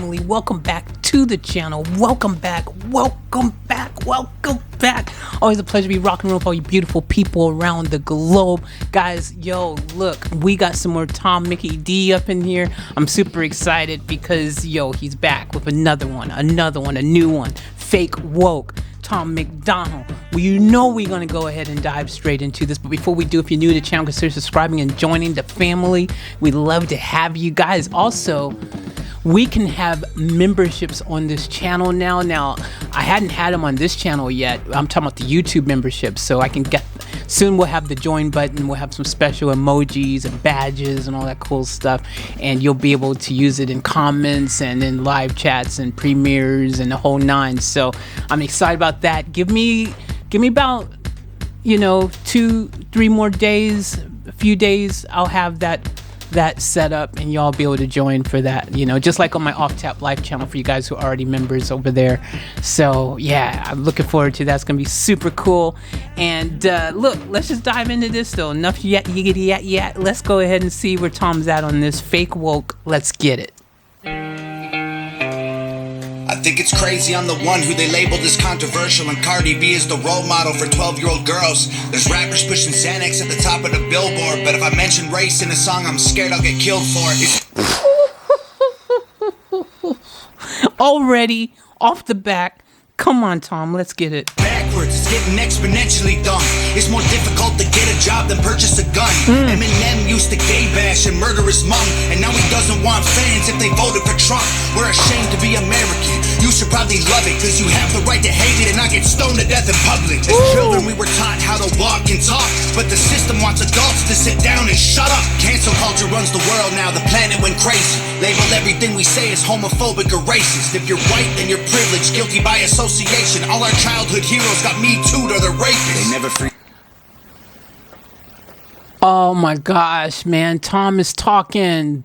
family. Welcome back to the channel. Welcome back. Always a pleasure to be rocking and rolling with all you beautiful people around the globe. Guys, yo, look, we got some more Tom Mickey D up in here. I'm super excited because, yo, he's back with another one, a new one. Fake woke. Tom MacDonald. Well, you know we're going to go ahead and dive straight into this. But before we do, if you're new to the channel, consider subscribing and joining the family. We'd love to have you guys. Also, we can have memberships on this channel now. Now, I hadn't had them on this channel yet. I'm talking about the YouTube memberships. So I can get, soon we'll have the join button. We'll have some special emojis and badges and all that cool stuff. And you'll be able to use it in comments and in live chats and premieres and the whole nine. So I'm excited about that. Give me about, 2-3 more days, a few days. I'll have that set up and y'all be able to join for that, just like on my Off Tap Life channel for you guys who are already members over there. So yeah, I'm looking forward to that. It's gonna be super cool. And look, let's just dive into this though. Enough yet. Let's go ahead and see where Tom's at on this fake woke. Let's get it. I think it's crazy I'm the one who they labeled as controversial, and Cardi B is the role model for 12-year-old girls. There's rappers pushing Xanax at the top of the billboard, but if I mention race in a song, I'm scared I'll get killed for it. Already off the back. Come on, Tom, let's get it. Backwards, it's getting exponentially dumb. It's more difficult to get a job than purchase a gun. Eminem used to gay bash and murder his mom, and now he doesn't want fans if they voted for Trump. We're ashamed to be American. You should probably love it, cause you have the right to hate it and not get stoned to death in public. As children we were taught how to walk and talk, but the system wants adults to sit down and shut up. Cancel culture runs the world now, the planet went crazy. Label everything we say as homophobic or racist. If you're white, then you're privileged, guilty by association. All our childhood heroes got me too, or they're rapists. They never free. Oh my gosh, man. Tom is talking.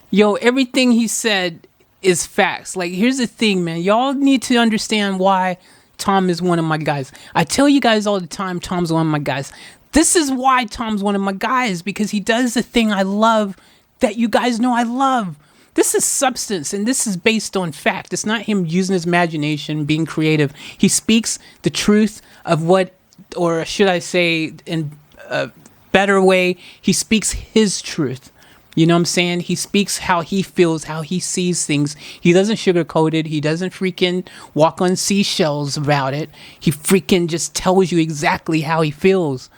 Yo, everything he said is facts. Like, here's the thing, man. Y'all need to understand why Tom is one of my guys. I tell you guys all the time, Tom's one of my guys. This is why Tom's one of my guys, because he does the thing I love that you guys know I love. This is substance, and this is based on fact. It's not him using his imagination, being creative. He speaks the truth of what, or should I say in a better way, he speaks his truth. You know what I'm saying? He speaks how he feels, how he sees things. He doesn't sugarcoat it. He doesn't freaking walk on seashells about it. He freaking just tells you exactly how he feels.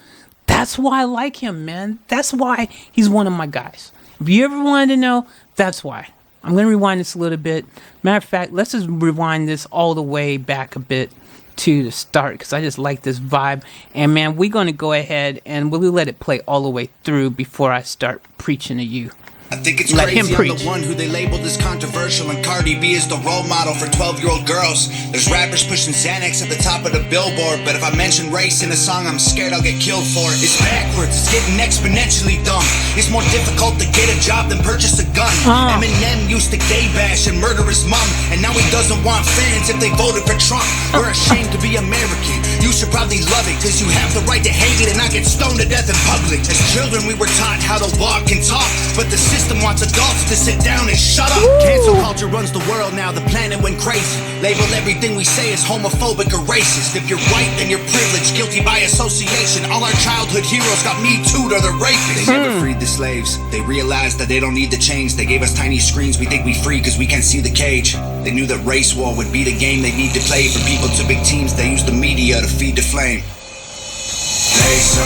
That's why I like him, man. That's why he's one of my guys. If you ever wanted to know, that's why. I'm going to rewind this a little bit. Matter of fact, let's just rewind this all the way back a bit to the start, because I just like this vibe. And man, we're going to go ahead and we'll let it play all the way through before I start preaching to you. I think it's crazy I'm the one who they labeled as controversial, and Cardi B is the role model for 12-year-old girls. There's rappers pushing Xanax at the top of the billboard, but if I mention race in a song, I'm scared I'll get killed for it. It's backwards, it's getting exponentially dumb. It's more difficult to get a job than purchase a gun. Eminem used to gay bash and murder his mom, and now he doesn't want fans if they voted for Trump. We're ashamed to be American. You should probably love it, cause you have the right to hate it and not get stoned to death in public. As children we were taught how to walk and talk, but the system wants adults to sit down and shut up. Cancel culture runs the world now, the planet went crazy. Label everything we say as homophobic or racist. If you're white, then you're privileged, guilty by association. All our childhood heroes got me too, or they're rapists. They never freed the slaves. They realized that they don't need to change. They gave us tiny screens, we think we free cause we can't see the cage. They knew that race war would be the game they need to play. For people to big teams, they use the media to feed the flame. They so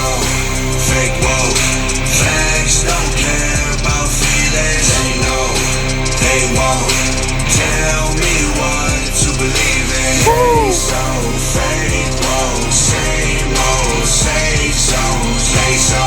fake woke. Facts don't care about feelings. They know they won't tell me what to believe in. They so fake woke. Same old, same songs. They so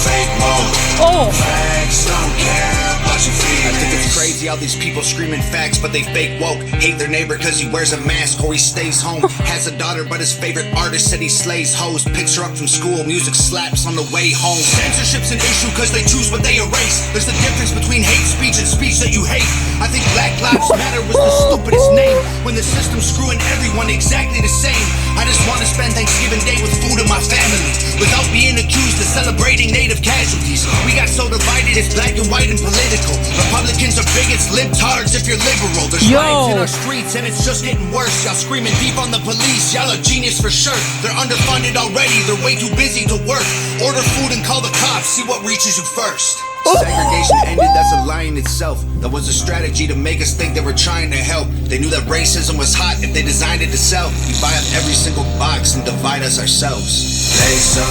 fake woke. Facts don't care about your feelings. I think it's crazy how these people screaming facts, but they fake woke. Hate their neighbor cause he wears a mask or he stays home. Has a daughter but his favorite artist said he slays hoes. Picks her up from school, music slaps on the way home. Censorship's an issue cause they choose what they erase. There's a difference between hate speech and speech that you hate. I think Black Lives Matter was the stupidest name, when the system's screwing everyone exactly the same. I just want to spend Thanksgiving Day with food in my family, without being accused of celebrating native casualties. We got so divided, it's black and white and political. Republicans liberals are bigots, libtards if you're liberal. There's riots in our streets and it's just getting worse. Y'all screaming beef on the police, y'all are genius for sure. They're underfunded already, they're way too busy to work. Order food and call the cops, see what reaches you first. Segregation ended, that's a lie in itself. That was a strategy to make us think they were trying to help. They knew that racism was hot if they designed it to sell. We buy up every single box and divide us ourselves. They so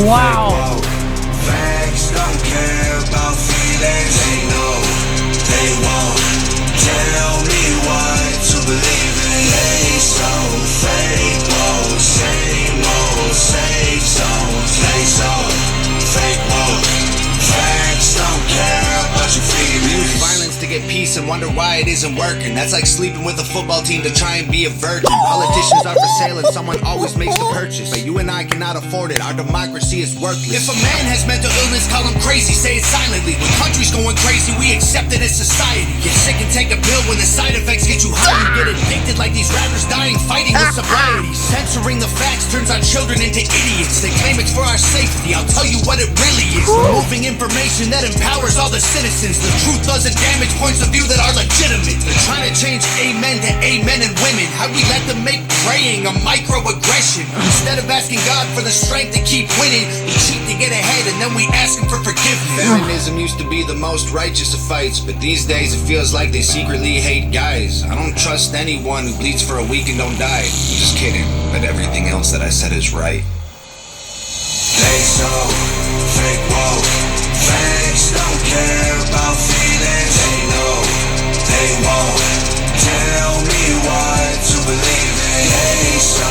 wow. Facts don't care about feelings. They know, they won't tell me what to believe in. They so fake, woke, same old safe zones. They so fake, woke. Facts don't care about your feelings. We use violence to get peace and wonder why it isn't working. That's like sleeping with a football team to try and be a virgin. Politicians are for sale and someone always makes the purchase. But you and I cannot afford it, our democracy is worthless. If a man has mental illness, call him crazy, say it silently. When country's going crazy, we accept it as society. Get sick and take a pill when the side effects get you high. You get addicted like these rappers dying, fighting with sobriety. Censoring the facts turns our children into idiots. They claim it's for our safety, I'll tell you what it really is. Removing information that empowers all the citizens. The truth doesn't damage points of view that are legitimate. They're trying to change amen to amen and women. How we let them make praying a microaggression. Instead of asking God for the strength to keep winning, we cheat to get ahead and then we ask him for forgiveness. Feminism used to be the most righteous of fights, but these days it feels like they secretly hate guys. I don't trust anyone who bleeds for a week and don't die. I'm just kidding, but everything else that I said is right. They so fake, woke. Facts don't care about feelings. They know, they won't tell me what to believe in. They so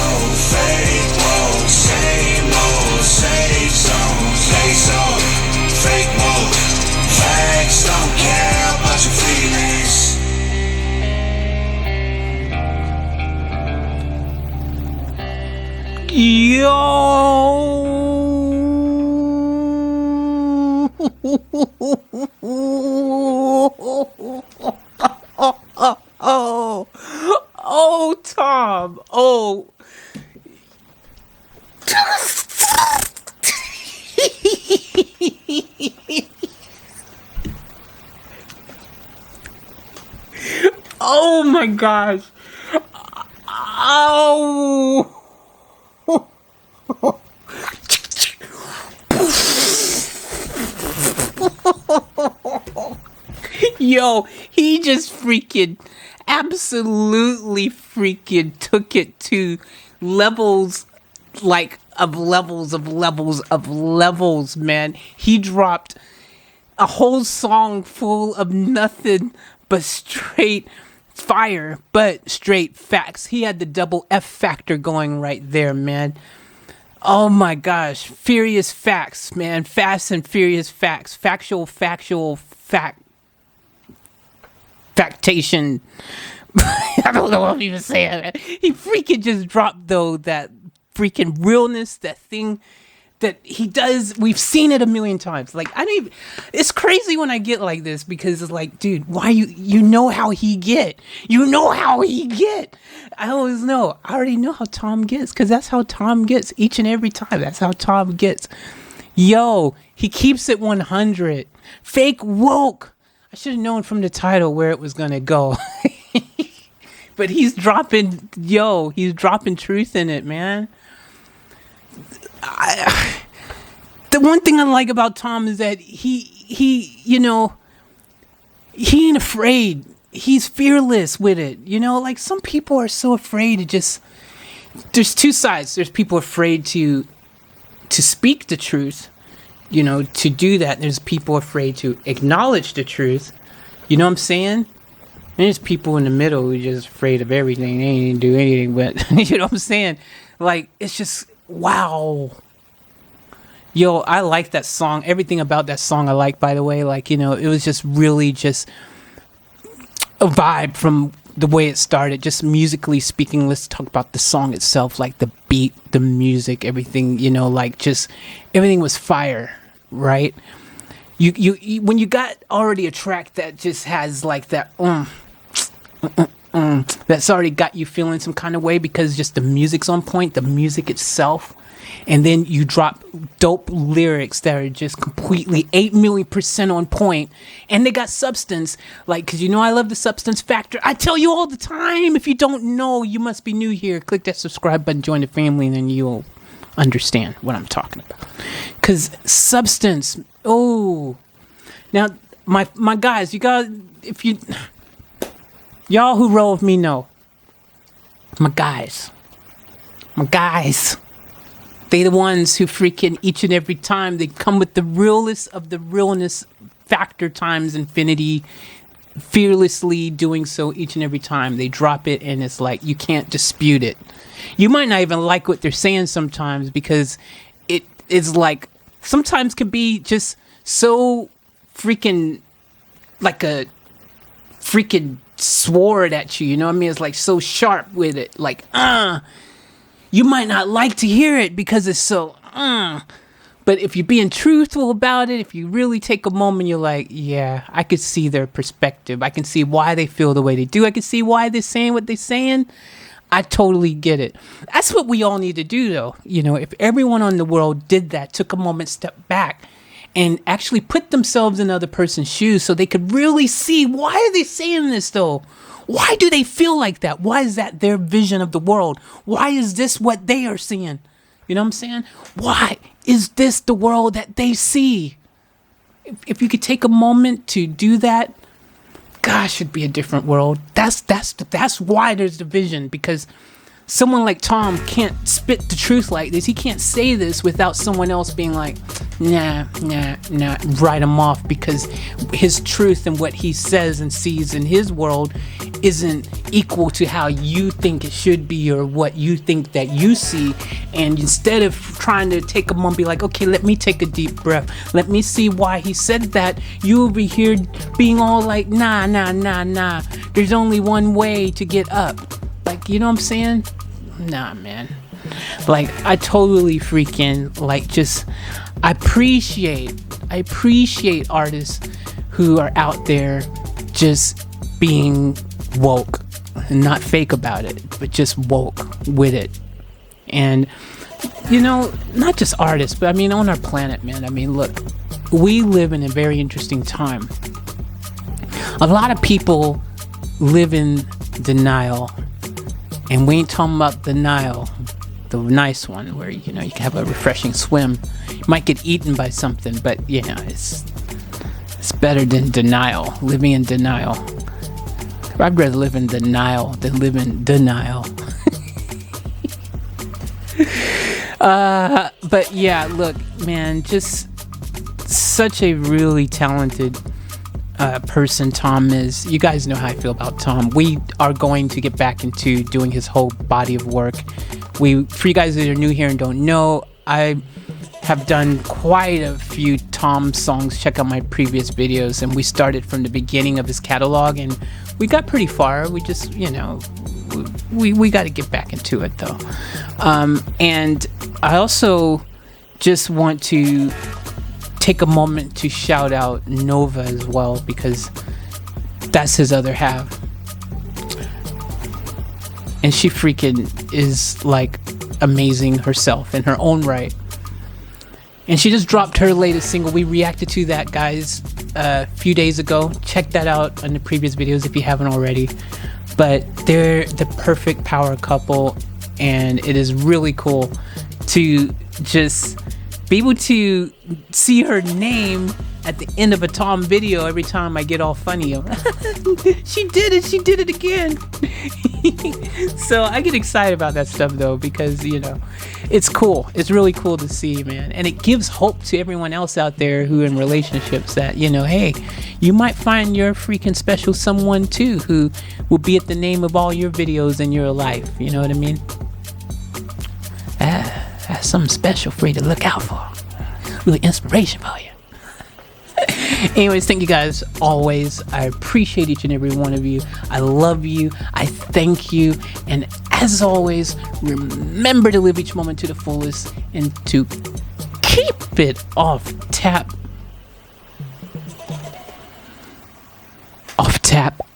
fake, woke, same old safe zones. They so fake, woke. Facts don't care about your feelings. Yo. Oh, Tom. Oh. Oh my gosh. Oh. Yo, he just freaking absolutely freaking took it to levels like of levels, man. He dropped a whole song full of nothing but straight fire, but straight facts. He had the double F factor going right there, man. Oh my gosh. Furious facts, man. Fast and furious facts. Factation. I don't know what I'm even saying. He freaking just dropped, though, that freaking realness, that thing that he does. We've seen it a million times. Like, I don't even, it's crazy when I get like this because it's like, dude, why you know how he get. You know how he get. I always know. I already know how Tom gets because that's how Tom gets each and every time. That's how Tom gets. Yo, he keeps it 100. Fake woke. I should have known from the title where it was going to go. But he's dropping truth in it, man. The one thing I like about Tom is that he ain't afraid. He's fearless with it. You know, like some people are so afraid to just, there's two sides. There's people afraid to speak the truth. You know, to do that, there's people afraid to acknowledge the truth. You know what I'm saying? And there's people in the middle who are just afraid of everything. They ain't do anything, but you know what I'm saying? Like, it's just, wow. Yo, I like that song. Everything about that song I like, by the way. Like, you know, it was just really just a vibe from the way it started. Just musically speaking, let's talk about the song itself. Like the beat, the music, everything, you know, like just everything was fire, right? You when you got already a track that just has like that that's already got you feeling some kind of way because just the music's on point, the music itself. And then you drop dope lyrics that are just completely 8,000,000% on point, and they got substance. Like, because you know I love the substance factor. I tell you all the time. If you don't know, you must be new here. Click that subscribe button, join the family, and then you'll understand what I'm talking about. Because substance. Oh, now my guys, you got y'all who roll with me know. My guys. They the ones who freaking each and every time they come with the realest of the realness factor times infinity, fearlessly doing so each and every time. They drop it and it's like you can't dispute it. You might not even like what they're saying sometimes because it is like sometimes can be just so freaking like a freaking sword at you, you know what I mean? It's like so sharp with it, like you might not like to hear it because it's so but if you're being truthful about it, if you really take a moment, you're like, yeah, I could see their perspective. I can see why they feel the way they do. I can see why they're saying what they're saying. I totally get it. That's what we all need to do, though. You know, if everyone in the world did that, took a moment, stepped back, and actually put themselves in other person's shoes so they could really see, why are they saying this, though? Why do they feel like that? Why is that their vision of the world? Why is this what they are seeing? You know what I'm saying? Why is this the world that they see? If you could take a moment to do that, gosh, it'd be a different world. That's why there's division, because someone like Tom can't spit the truth like this. He can't say this without someone else being like, nah, write him off, because his truth and what he says and sees in his world isn't equal to how you think it should be or what you think that you see. And instead of trying to take a moment, be like, okay, let me take a deep breath. Let me see why he said that. You over here being all like, nah. There's only one way to get up. Like, you know what I'm saying? Nah, man. Like, I totally freaking, like, just, I appreciate artists who are out there just being woke and not fake about it, but just woke with it. And, you know, not just artists, but I mean, on our planet, man. I mean, look, we live in a very interesting time. A lot of people live in denial. And we ain't talking about denial, the nice one where, you know, you can have a refreshing swim. You might get eaten by something, but, you know, it's better than denial, living in denial. I'd rather live in denial than live in denial. But yeah, look, man, just such a really talented person Tom is. You guys know how I feel about Tom. We are going to get back into doing his whole body of work. For you guys that are new here and don't know, I have done quite a few Tom songs. Check out my previous videos, and we started from the beginning of his catalog, and we got pretty far. We just, you know, we got to get back into it, though. And I also just want to take a moment to shout out Nova as well, because that's his other half. And she freaking is like amazing herself in her own right. And she just dropped her latest single. We reacted to that, guys, a few days ago. Check that out in the previous videos if you haven't already. But they're the perfect power couple, and it is really cool to just be able to see her name at the end of a Tom video every time I get all funny. She did it again. So I get excited about that stuff, though, because, you know, it's cool. It's really cool to see, man. And it gives hope to everyone else out there who are in relationships that, you know, hey, you might find your freaking special someone too who will be at the name of all your videos in your life. You know what I mean? That's something special for you to look out for. Really inspiration for you. Anyways, thank you guys always. I appreciate each and every one of you. I love you. I thank you. And as always, remember to live each moment to the fullest and to keep it off tap. Off tap.